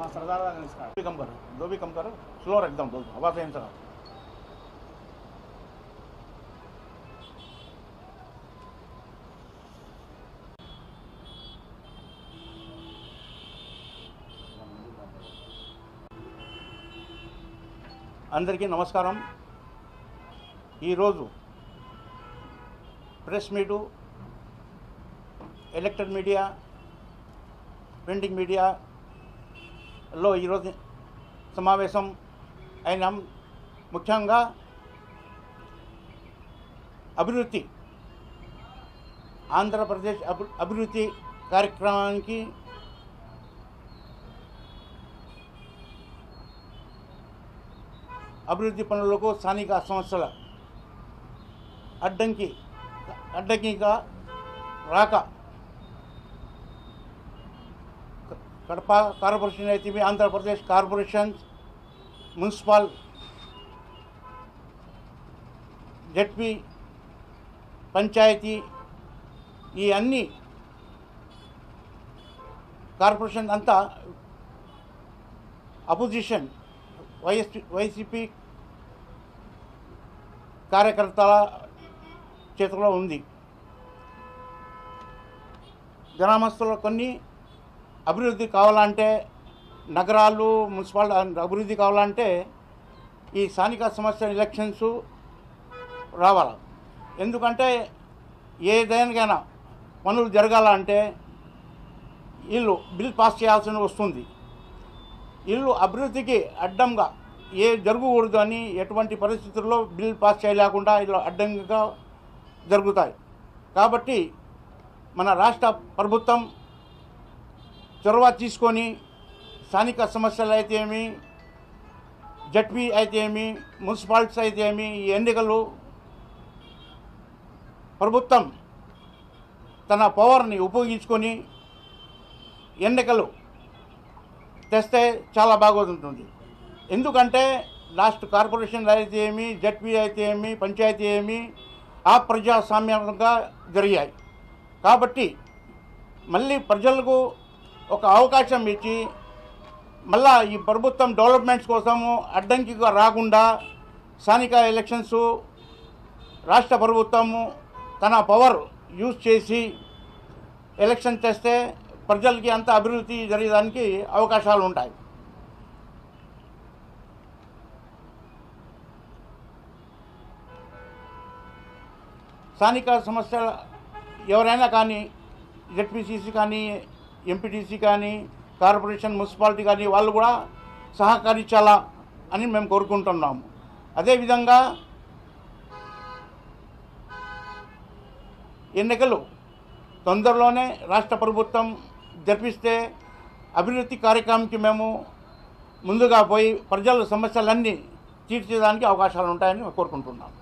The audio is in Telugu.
हाँ सरदार भी कम करो, दो भी कम करो, स्लो एकदम दो हवा से चला। అందరికీ నమస్కారం। ఈరోజు press meet, electric media, printing మీడియాలో ఈరోజు సమావేశం అయినాం। ముఖ్యంగా అభివృద్ధి, ఆంధ్రప్రదేశ్ అభివృద్ధి కార్యక్రమానికి అభివృద్ధి పనులకు స్థానిక సంస్థల అడ్డంకిగా రాక కడప కార్పొరేషన్ అయితే Andhra Pradesh corporation, municipal, ZP, panchayat, ఈ అన్ని కార్పొరేషన్ అంతా అపోజిషన్ వైసీపీ కార్యకర్తల చేతిలో ఉంది। గ్రామస్తులు కొన్ని అభివృద్ధి కావాలంటే, నగరాలు, మున్సిపల్ అభివృద్ధి కావాలంటే ఈ స్థానిక సంస్థల ఎలక్షన్స్ రావాలి। ఎందుకంటే ఏదైనా పనులు జరగాలంటే వీళ్ళు బిల్ పాస్ చేయాల్సి వస్తుంది। వీళ్ళు అభివృద్ధికి అడ్డంగా జరగకూడదు అని ఎటువంటి పరిస్థితుల్లో బిల్ పాస్ చేయలేకుండా ఇలా అడ్డంగా జరుగుతాయి। కాబట్టి మన రాష్ట్ర ప్రభుత్వం చొరవ తీసుకొని స్థానిక సమస్యలు అయితే ఏమి, జడ్పీ అయితే ఏమి, మున్సిపాలిటీస్ అయితే ఏమి, ఈ ఎన్నికలు ప్రభుత్వం తన పవర్ని ఉపయోగించుకొని ఎన్నికలు తెస్తే చాలా బాగుంటుంది। ఎందుకంటే లాస్ట్ కార్పొరేషన్ అయితే ఏమి, జడ్పీ అయితే ఏమి, పంచాయతీ ఏమి అప్రజాస్వామ్యంగా జరిగాయి। కాబట్టి మళ్ళీ ప్రజలకు ఒక అవకాశం ఇచ్చి మళ్ళా ఈ ప్రభుత్వం డెవలప్మెంట్స్ కోసము అడ్డంకిగా రాకుండా స్థానిక ఎలక్షన్స్ రాష్ట్ర ప్రభుత్వము తన పవర్ యూజ్ చేసి ఎలక్షన్ చేస్తే ప్రజలకి అంత అభివృద్ధి జరగడానికి అవకాశాలు ఉంటాయి। స్థానిక సమస్యలు ఎవరైనా కానీ, జెడ్పీసీసీ కానీ, ఎంపీటీసీ కానీ, కార్పొరేషన్, మున్సిపాలిటీ కానీ వాళ్ళు కూడా సహకరించాలా అని మేము కోరుకుంటున్నాము। అదేవిధంగా ఎన్నికలు తొందరలోనే రాష్ట్ర ప్రభుత్వం జరిపిస్తే అభివృద్ధి కార్యక్రమానికి మేము ముందుగా పోయి ప్రజల సమస్యలన్నీ తీర్చేదానికి అవకాశాలు ఉంటాయని కోరుకుంటున్నాం।